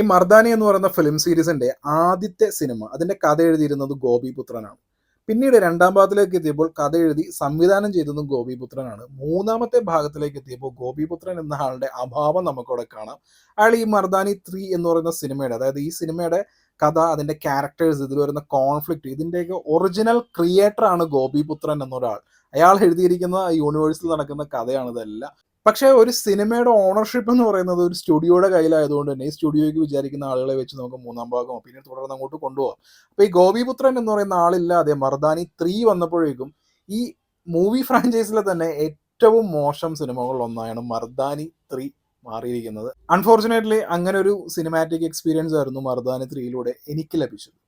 ഈ മർദാനി എന്ന് പറയുന്ന ഫിലിം സീരീസിന്റെ ആദ്യത്തെ സിനിമ അതിന്റെ കഥ എഴുതിയിരുന്നത് ഗോപിപുത്രനാണ്. പിന്നീട് രണ്ടാം ഭാഗത്തിലേക്ക് എത്തിയപ്പോൾ കഥ എഴുതി സംവിധാനം ചെയ്തതും ഗോപിപുത്രനാണ്. മൂന്നാമത്തെ ഭാഗത്തിലേക്ക് എത്തിയപ്പോൾ ഗോപിപുത്രൻ എന്ന ആളുടെ അഭാവം നമുക്കവിടെ കാണാം. അയാൾ ഈ മർദാനി 3 എന്ന് പറയുന്ന സിനിമയുടെ, അതായത് ഈ സിനിമയുടെ കഥ, അതിന്റെ ക്യാരക്ടേഴ്സ്, ഇതിൽ വരുന്ന കോൺഫ്ലിക്റ്റ്, ഇതിന്റെയൊക്കെ ഒറിജിനൽ ക്രിയേറ്റർ ആണ് ഗോപിപുത്രൻ എന്നൊരാൾ. അയാൾ എഴുതിയിരിക്കുന്ന യൂണിവേഴ്സിൽ നടക്കുന്ന കഥയാണ് ഇതെല്ലാം. പക്ഷേ ഒരു സിനിമയുടെ ഓണർഷിപ്പ് എന്ന് പറയുന്നത് ഒരു സ്റ്റുഡിയോയുടെ കയ്യിലായതുകൊണ്ട് തന്നെ ഈ സ്റ്റുഡിയോയ്ക്ക് വിചാരിക്കുന്ന ആളുകളെ വെച്ച് നമുക്ക് മൂന്നാം ഭാഗമോ പിന്നെ തുടർന്ന് അങ്ങോട്ട് കൊണ്ടുപോകാം. അപ്പോൾ ഈ ഗോപിപുത്രൻ എന്ന് പറയുന്ന ആളില്ലാതെ മർദാനി 3 വന്നപ്പോഴേക്കും ഈ മൂവി ഫ്രാഞ്ചൈസിലെ തന്നെ ഏറ്റവും മോശം സിനിമകളിൽ ഒന്നാണ് മർദാനി 3 മാറിയിരിക്കുന്നത്. അൺഫോർച്ചുനേറ്റ്ലി അങ്ങനെ ഒരു സിനിമാറ്റിക് എക്സ്പീരിയൻസ് ആയിരുന്നു മർദാനി 3യിലൂടെ എനിക്ക് ലഭിച്ചത്.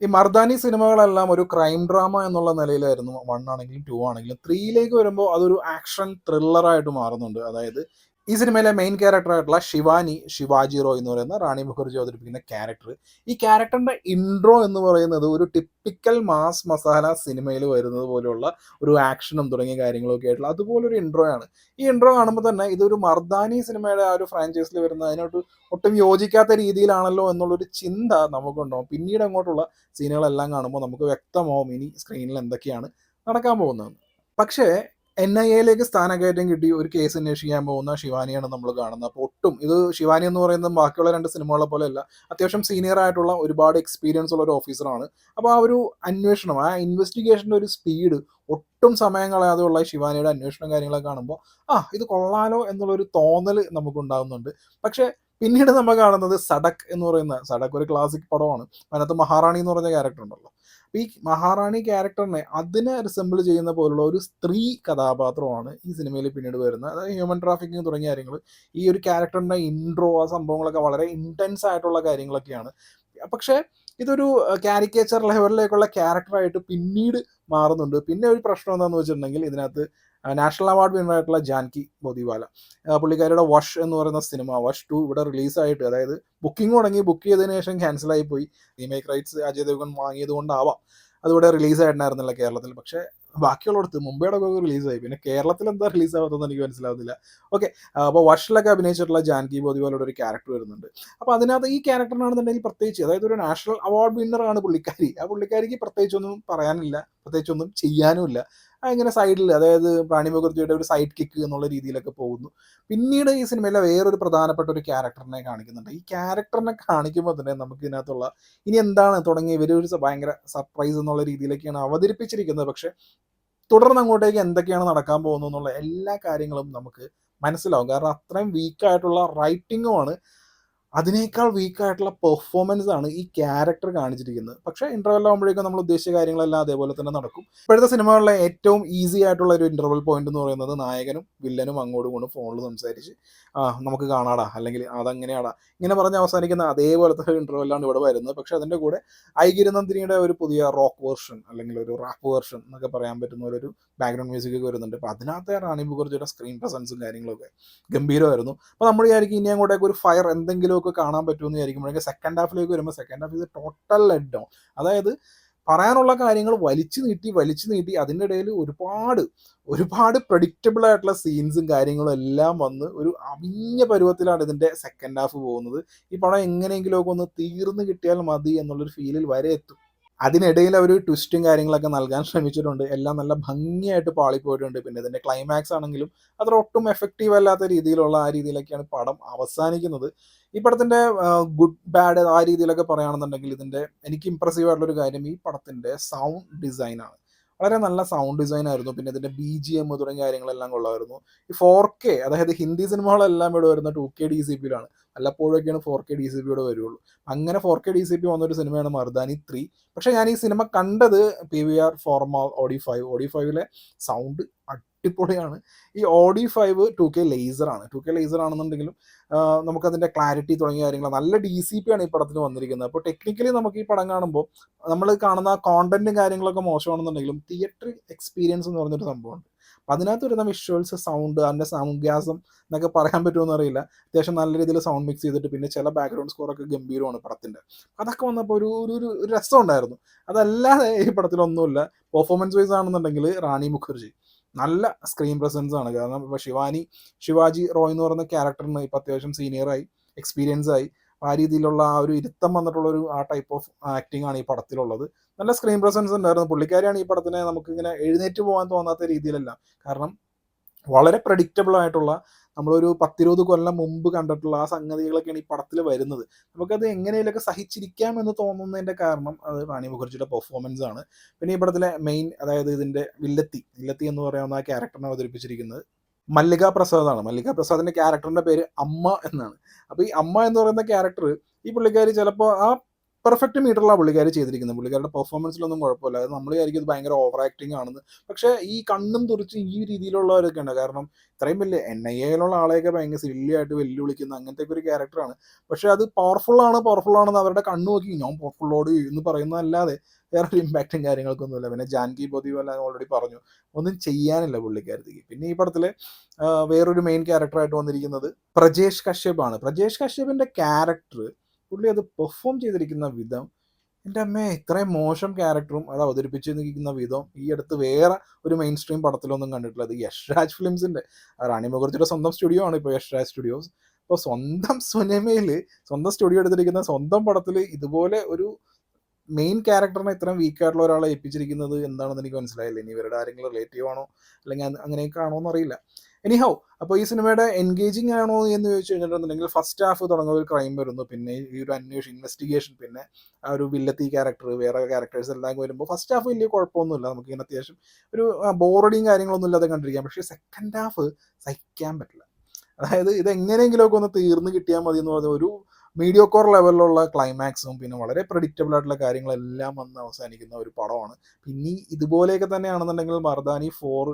ഈ മർദാനി സിനിമകളെല്ലാം ഒരു ക്രൈം ഡ്രാമ എന്നുള്ള നിലയിലായിരുന്നു. 1 ആണെങ്കിലും 2 ആണെങ്കിലും. 3യിലേക്ക് വരുമ്പോൾ അതൊരു ആക്ഷൻ ത്രില്ലറായിട്ട് മാറുന്നുണ്ട്. അതായത് ഈ സിനിമയിലെ മെയിൻ ക്യാരക്ടറായിട്ടുള്ള ശിവാനി, ശിവാജി റോയ് എന്ന് പറയുന്ന റാണി മുഖർജി അവതരിപ്പിക്കുന്ന ക്യാരക്ടർ, ഈ ക്യാരക്ടറിന്റെ ഇൻട്രോ എന്ന് പറയുന്നത് ഒരു ടിപ്പിക്കൽ മാസ് മസാല സിനിമയിൽ വരുന്നത് പോലെയുള്ള ഒരു ആക്ഷനും തുടങ്ങിയ കാര്യങ്ങളൊക്കെ ആയിട്ടുള്ള അതുപോലൊരു ഇൻട്രോ ആണ്. ഈ ഇൻട്രോ കാണുമ്പോൾ തന്നെ ഇതൊരു മർദാനി സിനിമയുടെ ആ ഒരു ഫ്രാഞ്ചൈസിൽ വരുന്ന അതിനോട്ട് ഒട്ടും യോജിക്കാത്ത രീതിയിലാണല്ലോ എന്നുള്ളൊരു ചിന്ത നമുക്കുണ്ടാവും. പിന്നീട് അങ്ങോട്ടുള്ള സീനുകളെല്ലാം കാണുമ്പോൾ നമുക്ക് വ്യക്തമാവും ഇനി സ്ക്രീനിൽ എന്തൊക്കെയാണ് നടക്കാൻ പോകുന്നത്. പക്ഷേ NIA സ്ഥാനക്കയറ്റം കിട്ടി ഒരു കേസ് അന്വേഷിക്കാൻ പോകുന്ന ശിവാനിയാണ് നമ്മൾ കാണുന്നത്. അപ്പോൾ ഒട്ടും ഇത് ശിവാനി എന്ന് പറയുന്നത് ബാക്കിയുള്ള 2 സിനിമകളെ പോലെയല്ല, അത്യാവശ്യം സീനിയർ ആയിട്ടുള്ള ഒരുപാട് എക്സ്പീരിയൻസ് ഉള്ള ഒരു ഓഫീസറാണ്. അപ്പോൾ ആ ഒരു അന്വേഷണം, ആ ഇൻവെസ്റ്റിഗേഷൻ്റെ ഒരു സ്പീഡ്, ഒട്ടും സമയം കളയാതെ ഉള്ള ശിവാനിയുടെ അന്വേഷണം കാര്യങ്ങളൊക്കെ കാണുമ്പോൾ ഇത് കൊള്ളാലോ എന്നുള്ളൊരു തോന്നൽ നമുക്കുണ്ടാകുന്നുണ്ട്. പക്ഷേ പിന്നീട് നമ്മൾ കാണുന്നത് സഡക് എന്ന് പറയുന്ന, സഡക് ഒരു ക്ലാസിക് പടമാണ്. അതിനകത്ത് മഹാറാണി എന്ന് പറഞ്ഞ ക്യാരക്ടർ ഉണ്ടല്ലോ. അപ്പോൾ ഈ മഹാറാണി ക്യാരക്ടറിനെ അതിനെ റിസംബിൾ ചെയ്യുന്ന പോലുള്ള ഒരു സ്ത്രീ കഥാപാത്രമാണ് ഈ സിനിമയിൽ പിന്നീട് വരുന്നത്. അതായത് ഹ്യൂമൻ ട്രാഫിക്കിങ് തുടങ്ങിയ കാര്യങ്ങൾ, ഈ ഒരു ക്യാരക്ടറിൻ്റെ ഇൻട്രോ, ആ സംഭവങ്ങളൊക്കെ വളരെ ഇൻറ്റൻസ് ആയിട്ടുള്ള കാര്യങ്ങളൊക്കെയാണ്. പക്ഷേ ഇതൊരു കാരിക്കേച്ചർ ലെവലിലേക്കുള്ള ക്യാരക്ടറായിട്ട് പിന്നീട് മാറുന്നുണ്ട്. പിന്നെ ഒരു പ്രശ്നം എന്താണെന്ന് വെച്ചിട്ടുണ്ടെങ്കിൽ ഇതിനകത്ത് നാഷണൽ അവാർഡ് വിന്നറായിട്ടുള്ള ജാൻകി ബോദിവാല, പുള്ളിക്കാരിയുടെ വഷ് എന്ന് പറയുന്ന സിനിമ, വഷ് 2 ഇവിടെ റിലീസായിട്ട്, അതായത് ബുക്കിംഗ് തുടങ്ങി, ബുക്ക് ചെയ്തതിന് ശേഷം ക്യാൻസലായി പോയി. റീമേക്ക് റൈറ്റ്സ് അജയ് ദേവ്ഗൺ വാങ്ങിയത് കൊണ്ടാവാം അതിവിടെ റിലീസായിട്ടുണ്ടായിരുന്നില്ല കേരളത്തിൽ. പക്ഷേ ബാക്കിയുള്ളടത്ത് മുംബൈയുടെ ഒക്കെ റിലീസായി. പിന്നെ കേരളത്തിൽ എന്താ റിലീസാവാത്തതെന്ന് എനിക്ക് മനസ്സിലാവുന്നില്ല. ഓക്കെ, അപ്പോൾ വഷിലൊക്കെ അഭിനയിച്ചിട്ടുള്ള ജാൻകി ബോദിവാലയുടെ ഒരു ക്യാരക്ടർ വരുന്നുണ്ട്. അപ്പോൾ അതിനകത്ത് ഈ ക്യാരക്ടറിനാണെന്നുണ്ടെങ്കിൽ പ്രത്യേകിച്ച്, അതായത് ഒരു നാഷണൽ അവാർഡ് വിന്നറാണ് പുള്ളിക്കാരി. ആ പുള്ളിക്കാരിക്ക് പ്രത്യേകിച്ചൊന്നും പറയാനില്ല, പ്രത്യേകിച്ചൊന്നും ചെയ്യാനുമില്ല. ഇങ്ങനെ സൈഡിൽ, അതായത് റാണി മുഖർജിയുടെ ഒരു സൈഡ് കിക്ക് എന്നുള്ള രീതിയിലൊക്കെ പോകുന്നു. പിന്നീട് ഈ സിനിമയിലെ വേറൊരു പ്രധാനപ്പെട്ട ഒരു ക്യാരക്ടറിനെ കാണിക്കുന്നുണ്ട്. ഈ ക്യാരക്ടറിനെ കാണിക്കുമ്പോൾ തന്നെ നമുക്ക് ഇതിനകത്തുള്ള ഇനി എന്താണ് തുടങ്ങി ഇവരൊരു ഭയങ്കര സർപ്രൈസ് എന്നുള്ള രീതിയിലൊക്കെയാണ് അവതരിപ്പിച്ചിരിക്കുന്നത്. പക്ഷേ തുടർന്ന് അങ്ങോട്ടേക്ക് എന്തൊക്കെയാണ് നടക്കാൻ പോകുന്നത് എന്നുള്ള എല്ലാ കാര്യങ്ങളും നമുക്ക് മനസ്സിലാവും. കാരണം അത്രയും വീക്കായിട്ടുള്ള റൈറ്റിങ്ങുമാണ്, അതിനേക്കാൾ വീക്കായിട്ടുള്ള പെർഫോമൻസ് ആണ് ഈ ക്യാരക്ടർ കാണിച്ചിരിക്കുന്നത്. പക്ഷേ ഇൻ്റർവെൽ ആകുമ്പോഴേക്കും നമ്മൾ ഉദ്ദേശിച്ച കാര്യങ്ങളെല്ലാം അതേപോലെ തന്നെ നടക്കും. ഇപ്പോഴത്തെ സിനിമകളിലെ ഏറ്റവും ഈസി ആയിട്ടുള്ള ഒരു ഇൻ്റർവെൽ പോയിന്റ് എന്ന് പറയുന്നത് നായകനും വില്ലനും അങ്ങോട്ടും ഇങ്ങോട്ടും ഫോണിൽ സംസാരിച്ച് നമുക്ക് കാണാടാ, അല്ലെങ്കിൽ അതങ്ങനെയാടാ, ഇങ്ങനെ പറഞ്ഞ് അവസാനിക്കുന്ന അതേപോലത്തെ ഇൻ്റർവെല്ലാണ് ഇവിടെ വരുന്നത്. പക്ഷേ അതിൻ്റെ കൂടെ ഐഗിരിനന്ദിനിയുടെ ഒരു പുതിയ റോക്ക് വേർഷൻ അല്ലെങ്കിൽ ഒരു റാപ്പ് വേർഷൻ എന്നൊക്കെ പറയാൻ പറ്റുന്ന ഒരു ബാക്ക്ഗ്രൗണ്ട് മ്യൂസിക് ഒക്കെ വരുന്നുണ്ട്. അപ്പോൾ അതിനകത്ത് റാണി മുഖർജിയുടെ സ്ക്രീൻ പ്രസൻസും കാര്യങ്ങളൊക്കെ ഗംഭീരമായിരുന്നു. അപ്പോൾ നമ്മൾ വിചാരിക്കും ഇനി അങ്ങോട്ടേക്ക് ഒരു ഫയർ എന്തെങ്കിലുമൊക്കെ കാണാൻ പറ്റുമെന്ന് വിചാരിക്കുമ്പോഴേക്കും സെക്കൻഡ് ഹാഫിലേക്ക് വരുമ്പോൾ സെക്കൻഡ് ഹാഫ് ഇത് ടോട്ടൽ ലെറ്റ് ഡൗൺ. അതായത് പറയാനുള്ള കാര്യങ്ങൾ വലിച്ചു നീട്ടി അതിൻ്റെ ഇടയിൽ ഒരുപാട് പ്രഡിക്റ്റബിൾ ആയിട്ടുള്ള സീൻസും കാര്യങ്ങളും എല്ലാം വന്ന് ഒരു അവിഞ്ഞ പരുവത്തിലാണ് ഇതിൻ്റെ സെക്കൻഡ് ഹാഫ് പോകുന്നത്. ഈ പടം എങ്ങനെയെങ്കിലുമൊക്കെ ഒന്ന് തീർന്നു കിട്ടിയാൽ മതി എന്നുള്ളൊരു ഫീലിൽ വരെ എത്തും. അതിനിടയിൽ അവർ ട്വിസ്റ്റും കാര്യങ്ങളൊക്കെ നൽകാൻ ശ്രമിച്ചിട്ടുണ്ട്. എല്ലാം നല്ല ഭംഗിയായിട്ട് പാളിപ്പോയിട്ടുണ്ട്. പിന്നെ ഇതിൻ്റെ ക്ലൈമാക്സ് ആണെങ്കിലും അത്ര ഒട്ടും എഫക്റ്റീവ് അല്ലാത്ത രീതിയിലുള്ള ആ രീതിയിലൊക്കെയാണ് പടം അവസാനിക്കുന്നത്. ഈ പടത്തിൻ്റെ ഗുഡ് ബാഡ് ആ രീതിയിലൊക്കെ പറയുകയാണെന്നുണ്ടെങ്കിൽ ഇതിൻ്റെ എനിക്ക് ഇമ്പ്രസീവ് ആയിട്ടുള്ളൊരു കാര്യം ഈ പടത്തിൻ്റെ സൗണ്ട് ഡിസൈനാണ്. വളരെ നല്ല സൗണ്ട് ഡിസൈൻ ആയിരുന്നു. പിന്നെ ഇതിൻ്റെ BGM തുടങ്ങിയ കാര്യങ്ങളെല്ലാം കൊള്ളാമായിരുന്നു. ഈ 4K, അതായത് ഹിന്ദി സിനിമകളെല്ലാം ഇവിടെ വരുന്ന 2K DCPയിലാണ്. വല്ലപ്പോഴൊക്കെയാണ് 4K DCP ഇവിടെ വരുള്ളൂ. അങ്ങനെ 4K DCP വന്നൊരു സിനിമയാണ് മർദാനി 3. പക്ഷേ ഞാൻ ഈ സിനിമ കണ്ടത് PVR formol Audi 5. Audi 5ലെ sound അടിപൊളിയാണ്. ഈ Audi 5 2K ലേസറാണ്. 2K ലേസർ ആണെന്നുണ്ടെങ്കിലും നമുക്കതിൻ്റെ ക്ലാരിറ്റി തുടങ്ങിയ കാര്യങ്ങൾ നല്ല DCP ആണ് ഈ പടത്തിന് വന്നിരിക്കുന്നത്. അപ്പോൾ ടെക്നിക്കലി നമുക്ക് ഈ പടം കാണുമ്പോൾ നമ്മൾ കാണുന്ന കോണ്ടന്റും കാര്യങ്ങളൊക്കെ മോശമാണെന്നുണ്ടെങ്കിലും തിയേറ്റർ എക്സ്പീരിയൻസ് എന്ന് പറഞ്ഞൊരു സംഭവമുണ്ട്. അപ്പം അതിനകത്ത് വരുന്ന വിഷ്വൽസ്, സൗണ്ട്, അതിൻ്റെ സൗണ്ട് ഗ്യാസം എന്നൊക്കെ പറയാൻ പറ്റുമെന്ന് അറിയില്ല. അത്യാവശ്യം നല്ല രീതിയിൽ സൗണ്ട് മിക്സ് ചെയ്തിട്ട് പിന്നെ ചില ബാക്ക്ഗ്രൗണ്ട് സ്കോറൊക്കെ ഗംഭീരമാണ് പടത്തിൻ്റെ. അതൊക്കെ വന്നപ്പോൾ ഒരു ഒരു ഒരു രസം ഉണ്ടായിരുന്നു. അതല്ലാതെ ഈ പടത്തിലൊന്നുമില്ല. പെർഫോമൻസ് വൈസ് ആണെന്നുണ്ടെങ്കിൽ റാണി മുഖർജി നല്ല സ്ക്രീൻ പ്രസൻസ് ആണ്. കാരണം ഇപ്പോൾ ശിവാജി റോയ് എന്ന് പറയുന്ന ക്യാരക്ടറിന് ഇപ്പോൾ അത്യാവശ്യം സീനിയറായി, എക്സ്പീരിയൻസ് ആയി. ആ രീതിയിലുള്ള ആ ഒരു ഇരുത്തം വന്നിട്ടുള്ളൊരു ആ ടൈപ്പ് ഓഫ് ആക്ടിംഗ് ആണ് ഈ പടത്തിലുള്ളത്. നല്ല സ്ക്രീൻ പ്രസൻസ് ഉണ്ടായിരുന്നു. പുള്ളിക്കാരിയാണ് ഈ പടത്തിനെ നമുക്കിങ്ങനെ എഴുന്നേറ്റ് പോകാൻ തോന്നാത്ത രീതിയിലല്ല. കാരണം വളരെ പ്രഡിക്റ്റബിൾ ആയിട്ടുള്ള നമ്മളൊരു 10-20 കൊല്ലം മുമ്പ് കണ്ടിട്ടുള്ള ആ സംഗതികളൊക്കെയാണ് ഈ പടത്തിൽ വരുന്നത്. നമുക്കത് എങ്ങനെയൊക്കെ സഹിച്ചിരിക്കാം എന്ന് തോന്നുന്നതിൻ്റെ കാരണം അത് റാണി മുഖർജിയുടെ പെർഫോമൻസ് ആണ്. പിന്നെ ഈ പടത്തിലെ മെയിൻ, അതായത് ഇതിൻ്റെ വില്ലത്തി എന്ന് പറയാവുന്ന ആ ക്യാരക്ടറിനെ അവതരിപ്പിച്ചിരിക്കുന്നത് മല്ലിക പ്രസാദാണ്. മല്ലിക പ്രസാദിന്റെ ക്യാരക്ടറിന്റെ പേര് അമ്മ എന്നാണ്. അപ്പോൾ ഈ അമ്മ എന്ന് പറയുന്ന ക്യാരക്ടർ ഈ പുള്ളിക്കാരി ചിലപ്പോൾ ആ പെർഫെക്റ്റ് മീറ്ററിലാണ് പുള്ളിക്കാരി ചെയ്തിരിക്കുന്നത്. പുള്ളിക്കാരുടെ പെർഫോമൻസിലൊന്നും കുഴപ്പമില്ല. അത് നമ്മൾ വിചാരിക്കും ഇത് ഭയങ്കര ഓവർ ആക്ടിങ് ആണെന്ന്. പക്ഷേ ഈ കണ്ണും തുറിച്ച് ഈ രീതിയിലുള്ളവരൊക്കെ ഉണ്ട്. കാരണം ഇത്രയും വലിയ NIA-യിലുള്ള ആളെയൊക്കെ ഭയങ്കര സില്ലി ആയിട്ട് വെല്ലുവിളിക്കുന്ന അങ്ങനത്തെ ഒരു ക്യാരക്ടറാണ്. പക്ഷേ അത് പവർഫുൾ ആണെന്ന് അവരുടെ കണ്ണു നോക്കി ഞാൻ പവർഫുള്ളോട് എന്ന് പറയുന്നതല്ലാതെ വേറൊരു ഇമ്പാക്റ്റും കാര്യങ്ങൾക്കൊന്നുമില്ല. പിന്നെ ജാൻകി ബോദിവാല ഓൾറെഡി പറഞ്ഞു, ഒന്നും ചെയ്യാനില്ല പുള്ളിക്കാരത്തിക്ക്. പിന്നെ ഈ പടത്തിൽ വേറൊരു മെയിൻ ക്യാരക്ടറായിട്ട് വന്നിരിക്കുന്നത് പ്രജേഷ് കശ്യപാണ്. പ്രജേഷ് കശ്യപിൻ്റെ ക്യാരക്ടർ പുള്ളി അത് പെർഫോം ചെയ്തിരിക്കുന്ന വിധം, എൻ്റെ അമ്മേ, ഇത്രയും മോശം ക്യാരക്ടറും അത് അവതരിപ്പിച്ചിരിക്കുന്ന വിധം ഈ അടുത്ത് വേറെ ഒരു മെയിൻ സ്ട്രീം പടത്തിലൊന്നും കണ്ടിട്ടില്ല. അത് യഷ് രാജ് ഫിലിംസിൻ്റെ, റാണി മുഖർജിയുടെ സ്വന്തം സ്റ്റുഡിയോ ആണ് ഇപ്പോൾ യഷ് രാജ് സ്റ്റുഡിയോസ്. അപ്പോൾ സ്വന്തം സിനിമയിൽ സ്വന്തം സ്റ്റുഡിയോ എടുത്തിരിക്കുന്ന സ്വന്തം പടത്തിൽ ഇതുപോലെ ഒരു മെയിൻ ക്യാരക്ടറിനെ ഇത്രയും വീക്കായിട്ടുള്ള ഒരാളെ ഏൽപ്പിച്ചിരിക്കുന്നത് എന്താണെന്ന് എനിക്ക് മനസ്സിലായില്ല. ഇനി ഇവരുടെ ആരെങ്കിലും റിലേറ്റീവ് ആണോ അല്ലെങ്കിൽ അങ്ങനെയൊക്കെ ആണോ എന്നറിയില്ല. എനിഹൗ, അപ്പോൾ ഈ സിനിമയുടെ എൻഗേജിങ് ആണോ എന്ന് ചോദിച്ചു കഴിഞ്ഞിട്ടുണ്ടെങ്കിൽ ഫസ്റ്റ് ഹാഫ് തുടങ്ങുന്ന ഒരു ക്രൈം വരുന്നു, പിന്നെ ഈ ഒരു ഇൻവെസ്റ്റിഗേഷൻ, പിന്നെ ആ ഒരു വില്ലത്തി ക്യാരക്ടർ, വേറെ ക്യാരക്ടേഴ്സ് എല്ലാം വരുമ്പോൾ ഫസ്റ്റ് ഹാഫ് വലിയ കുഴപ്പമൊന്നുമില്ല. നമുക്കിങ്ങനെ അത്യാവശ്യം ഒരു ബോറടിയും കാര്യങ്ങളൊന്നും ഇല്ലാതെ കണ്ടിരിക്കാം. പക്ഷേ സെക്കൻഡ് ഹാഫ് സഹിക്കാൻ പറ്റില്ല. അതായത് ഇത് എങ്ങനെയെങ്കിലുമൊക്കെ ഒന്ന് തീർന്ന് കിട്ടിയാൽ മതി എന്ന് പറഞ്ഞ ഒരു മീഡിയോക്കോർ ലെവലിലുള്ള ക്ലൈമാക്സും പിന്നെ വളരെ പ്രഡിക്റ്റബിൾ ആയിട്ടുള്ള കാര്യങ്ങളെല്ലാം വന്ന് അവസാനിക്കുന്ന ഒരു പടമാണ്. പിന്നെ ഇതുപോലെയൊക്കെ തന്നെയാണെന്നുണ്ടെങ്കിൽ മർദാനി 4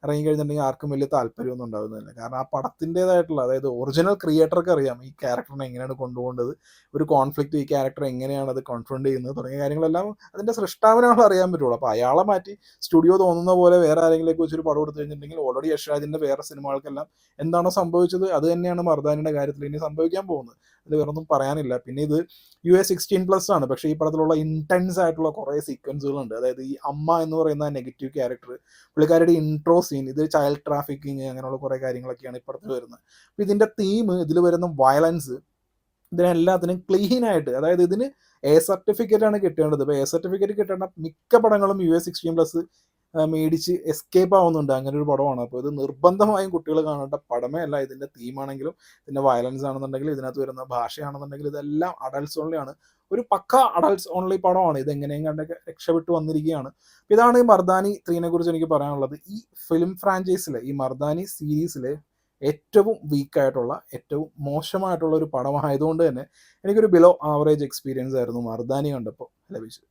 ഇറങ്ങിക്കഴിഞ്ഞിട്ടുണ്ടെങ്കിൽ ആർക്കും വലിയ താല്പര്യമൊന്നും ഉണ്ടാകുന്നില്ല. കാരണം ആ പടത്തിൻ്റെതായിട്ടുള്ള, അതായത് ഒറിജിനൽ ക്രിയേറ്റർക്ക് അറിയാം ഈ ക്യാരക്ടറിനെ എങ്ങനെയാണ് കൊണ്ടുപോകേണ്ടത്, ഒരു കോൺഫ്ലിക്റ്റ് ഈ ക്യാരക്ടർ എങ്ങനെയാണ് അത് കോൺഫ്രണ്ട് ചെയ്യുന്നത് തുടങ്ങിയ കാര്യങ്ങളെല്ലാം അതിൻ്റെ സൃഷ്ടാവിനാണ് അറിയാൻ പറ്റുള്ളൂ. അപ്പോൾ അയാളെ മാറ്റി സ്റ്റുഡിയോ തോന്നുന്ന പോലെ വേറെ ആരെങ്കിലേക്ക് വെച്ചൊരു പടം എടുത്തു കഴിഞ്ഞിട്ടുണ്ടെങ്കിൽ ഓൾറെഡി യഷ്രാജിൻ്റെ വേറെ സിനിമകൾക്കെല്ലാം എന്താണോ സംഭവിച്ചത് അത് തന്നെയാണ് മർദാനിയുടെ കാര്യത്തിൽ ഇനി സംഭവിക്കാൻ പോകുന്നത്. അത് വേറൊന്നും പറയാനില്ല. പിന്നെ ഇത് US-16+ ആണ്. പക്ഷേ ഈ പടത്തിലുള്ള ഇൻറ്റൻസ് ആയിട്ടുള്ള കുറേ സീക്വൻസുകളുണ്ട്. അതായത് ഈ അമ്മ എന്ന് പറയുന്ന നെഗറ്റീവ് ക്യാരക്ടർ, പുള്ളിക്കാരുടെ ഇൻട്രോ സീൻ, ഇത് ചൈൽഡ് ട്രാഫിക്കിങ് അങ്ങനെയുള്ള കുറേ കാര്യങ്ങളൊക്കെയാണ് ഇപ്പുറത്ത് വരുന്നത്. അപ്പോൾ ഇതിൻ്റെ തീം, ഇതിൽ വരുന്ന വയലൻസ്, ഇതിനെല്ലാത്തിനും ക്ലീൻ ആയിട്ട്, അതായത് ഇതിന് സർട്ടിഫിക്കറ്റ് ആണ് കിട്ടേണ്ടത്. ഇപ്പോൾ സർട്ടിഫിക്കറ്റ് കിട്ടേണ്ട മിക്ക പടങ്ങളും US-16+ മേടിച്ച് എസ്കേപ്പ് ആവുന്നുണ്ട്. അങ്ങനെ ഒരു പടമാണ്. അപ്പോൾ ഇത് നിർബന്ധമായും കുട്ടികൾ കാണേണ്ട പടമേ അല്ല. ഇതിൻ്റെ തീമാണെങ്കിലും ഇതിൻ്റെ വയലൻസ് ആണെന്നുണ്ടെങ്കിലും ഇതിനകത്ത് വരുന്ന ഭാഷയാണെന്നുണ്ടെങ്കിലും ഇതെല്ലാം അഡൾട്ട്സ് ഓൺലി ആണ്. ഒരു പക്ക അഡൾട്ട്സ് ഓൺലി പടമാണ്. ഇത് എങ്ങനെയും കണ്ടൊക്കെ രക്ഷപ്പെട്ട് വന്നിരിക്കുകയാണ്. ഇതാണ് ഈ മർദാനി 3നെ കുറിച്ച് എനിക്ക് പറയാനുള്ളത്. ഈ ഫിലിം ഫ്രാഞ്ചൈസിലെ, ഈ മർദാനി സീരീസിലെ ഏറ്റവും വീക്കായിട്ടുള്ള, ഏറ്റവും മോശമായിട്ടുള്ള ഒരു പടമായതുകൊണ്ട് തന്നെ എനിക്കൊരു ബിലോ ആവറേജ് എക്സ്പീരിയൻസ് ആയിരുന്നു മർദാനി കണ്ടപ്പോൾ ലഭിച്ചത്.